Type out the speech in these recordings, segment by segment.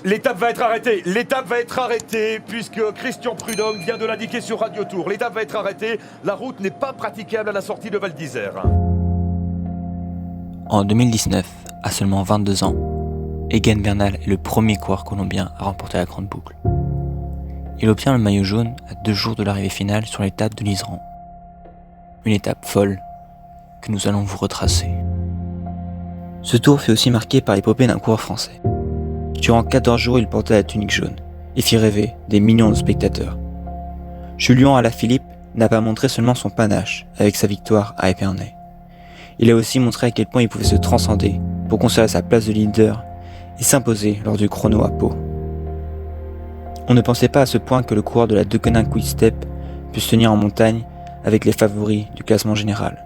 L'étape va être arrêtée, puisque Christian Prudhomme vient de l'indiquer sur Radio Tour. L'étape va être arrêtée, la route n'est pas praticable à la sortie de Val d'Isère. En 2019, à seulement 22 ans, Egan Bernal est le premier coureur colombien à remporter la Grande Boucle. Il obtient le maillot jaune à 2 jours de l'arrivée finale sur l'étape de l'Isran. Une étape folle que nous allons vous retracer. Ce tour fut aussi marqué par l'épopée d'un coureur français. Durant 14 jours, il portait la tunique jaune et fit rêver des millions de spectateurs. Julian Alaphilippe n'a pas montré seulement son panache avec sa victoire à Épernay. Il a aussi montré à quel point il pouvait se transcender pour conserver sa place de leader et s'imposer lors du chrono à Pau. On ne pensait pas à ce point que le coureur de la Deceuninck Quick-Step puisse tenir en montagne avec les favoris du classement général.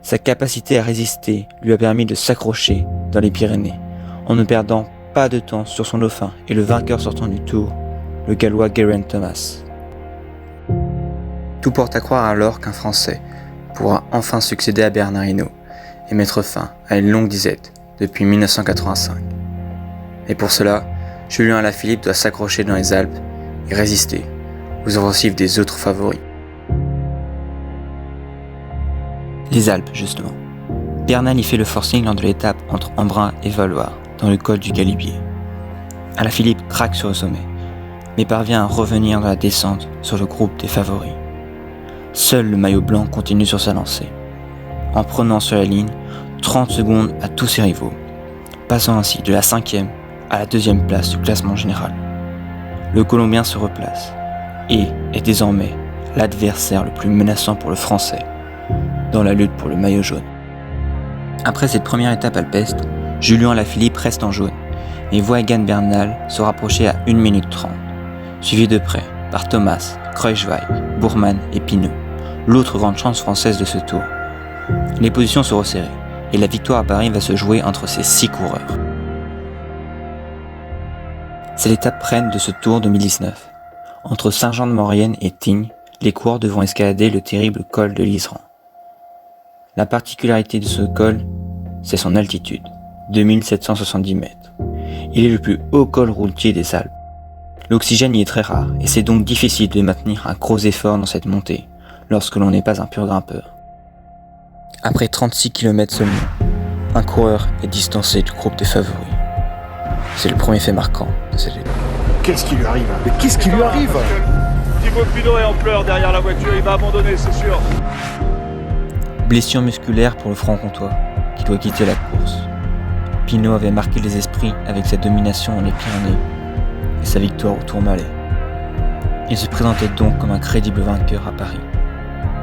Sa capacité à résister lui a permis de s'accrocher dans les Pyrénées en ne perdant pas de temps sur son dauphin et le vainqueur sortant du tour, le gallois Geraint Thomas. Tout porte à croire alors qu'un Français pourra enfin succéder à Bernard Hinault et mettre fin à une longue disette depuis 1985. Et pour cela, Julian Alaphilippe doit s'accrocher dans les Alpes et résister aux offensives des autres favoris. Les Alpes, justement. Bernal y fait le forcing lors de l'étape entre Embrun et Valois, dans le col du Galibier. Alaphilippe craque sur le sommet, mais parvient à revenir dans la descente sur le groupe des favoris. Seul le maillot blanc continue sur sa lancée, en prenant sur la ligne 30 secondes à tous ses rivaux, passant ainsi de la 5e à la 2e place du classement général. Le Colombien se replace et est désormais l'adversaire le plus menaçant pour le Français dans la lutte pour le maillot jaune. Après cette première étape alpestre, Julian Alaphilippe reste en jaune et voit Egan Bernal se rapprocher à 1 minute 30, suivi de près par Thomas, Kruijswijk, Bourman et Pinot, l'autre grande chance française de ce tour. Les positions se resserrent et la victoire à Paris va se jouer entre ces 6 coureurs. C'est l'étape reine de ce Tour 2019. Entre Saint-Jean-de-Maurienne et Tignes, les coureurs devront escalader le terrible col de l'Isran. La particularité de ce col, c'est son altitude, 2770 mètres. Il est le plus haut col routier des Alpes. L'oxygène y est très rare et c'est donc difficile de maintenir un gros effort dans cette montée lorsque l'on n'est pas un pur grimpeur. Après 36 km seulement, un coureur est distancé du groupe des favoris. C'est le premier fait marquant de cette étape. Qu'est-ce qui lui arrive? Mais qu'est-ce qui lui arrive? Thibaut Pinot est en pleurs derrière la voiture, il va abandonner, c'est sûr. Blessure musculaire pour le franc-comtois, qui doit quitter la course. Pinot avait marqué les esprits avec sa domination dans les Pyrénées et sa victoire au Tourmalet. Il se présentait donc comme un crédible vainqueur à Paris.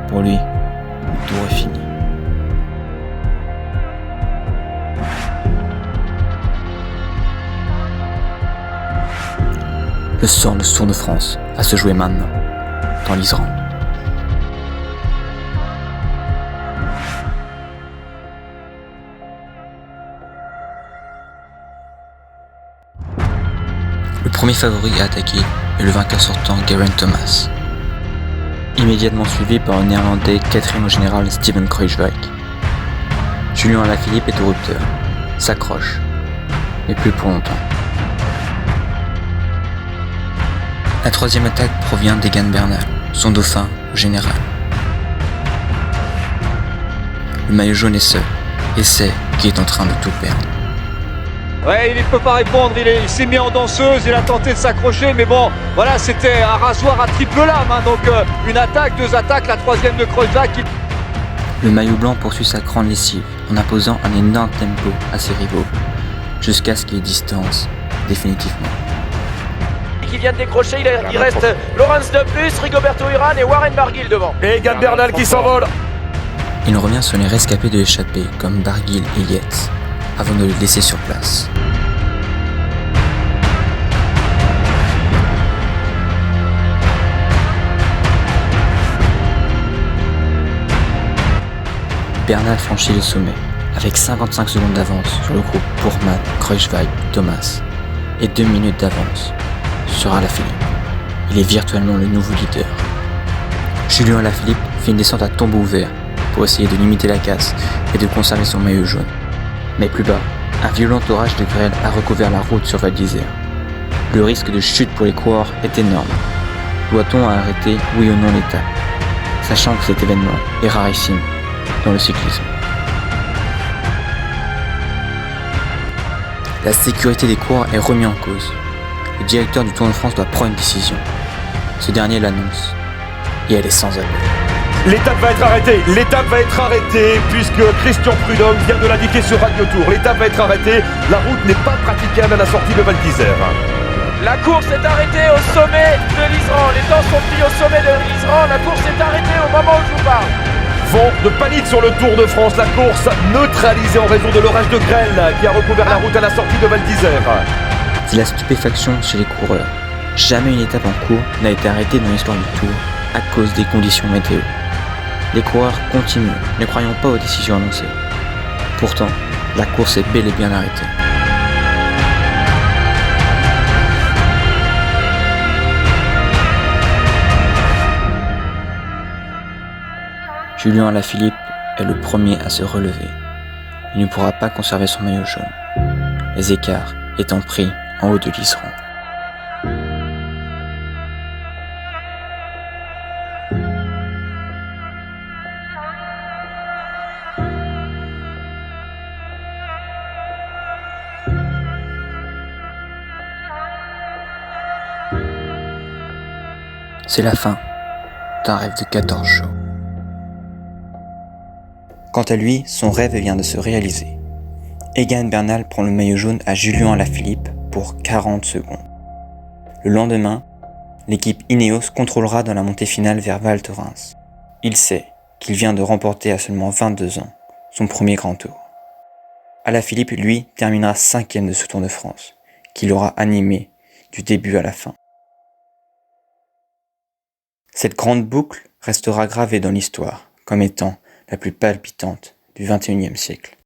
Pour lui, le tour est fini. Le sang de ce Tour de France va se jouer maintenant, dans l'Isran. Le premier favori à attaquer est le vainqueur sortant Geraint Thomas, immédiatement suivi par un Néerlandais 4e au général Steven Kruijswijk. Julian Alaphilippe est au rupteur, s'accroche, mais plus pour longtemps. La 3e attaque provient d'Egan Bernal, son dauphin au général. Le maillot jaune est seul, et sait qu'il est en train de tout perdre. Ouais, il ne peut pas répondre, il s'est mis en danseuse, il a tenté de s'accrocher, mais bon, voilà, c'était un rasoir à triple lame, hein, donc une attaque, 2 attaques, la 3e de Kruijswijk. Le maillot blanc poursuit sa grande lessive en imposant un énorme tempo à ses rivaux, jusqu'à ce qu'il les distance définitivement. Qui vient de décrocher, il reste Laurens de plus, Rigoberto Urán et Warren Barguil devant. Et Egan Bernal qui s'envole. Il revient sur les rescapés de l'échappée comme Barguil et Yates, avant de les laisser sur place. Bernal franchit le sommet, avec 55 secondes d'avance sur le groupe Bourman, Kruijswijk, Thomas, et 2 minutes d'avance sur Alaphilippe. Il est virtuellement le nouveau leader. Julian Alaphilippe fait une descente à tombeau ouvert pour essayer de limiter la casse et de conserver son maillot jaune. Mais plus bas, un violent orage de grêle a recouvert la route sur Val d'Isère. Le risque de chute pour les coureurs est énorme. Doit-on arrêter, oui ou non, l'étape, sachant que cet événement est rarissime dans le cyclisme? La sécurité des coureurs est remise en cause. Le directeur du Tour de France doit prendre une décision. Ce dernier l'annonce, et elle est sans appel. L'étape va être arrêtée puisque Christian Prudhomme vient de l'indiquer sur Radio Tour. L'étape va être arrêtée, la route n'est pas praticable à la sortie de Val d'Isère. La course est arrêtée au sommet de l'Iseran. Les temps sont pris au sommet de l'Iseran. La course est arrêtée au moment où je vous parle. Vent de panique sur le Tour de France. La course neutralisée en raison de l'orage de grêle qui a recouvert la route à la sortie de Val d'Isère. C'est la stupéfaction chez les coureurs. Jamais une étape en cours n'a été arrêtée dans l'histoire du Tour à cause des conditions météo. Les coureurs continuent, ne croyant pas aux décisions annoncées. Pourtant, la course est bel et bien arrêtée. Julien Alaphilippe est le premier à se relever. Il ne pourra pas conserver son maillot jaune, les écarts étant pris en haut de l'Iseran. C'est la fin d'un rêve de 14 jours. Quant à lui, son rêve vient de se réaliser. Egan Bernal prend le maillot jaune à Julien Alaphilippe pour 40 secondes. Le lendemain, l'équipe Ineos contrôlera dans la montée finale vers Val Thorens. Il sait qu'il vient de remporter à seulement 22 ans son premier grand tour. Alaphilippe, lui, terminera 5e de ce Tour de France, qui l'aura animé du début à la fin. Cette grande boucle restera gravée dans l'histoire comme étant la plus palpitante du XXIe siècle.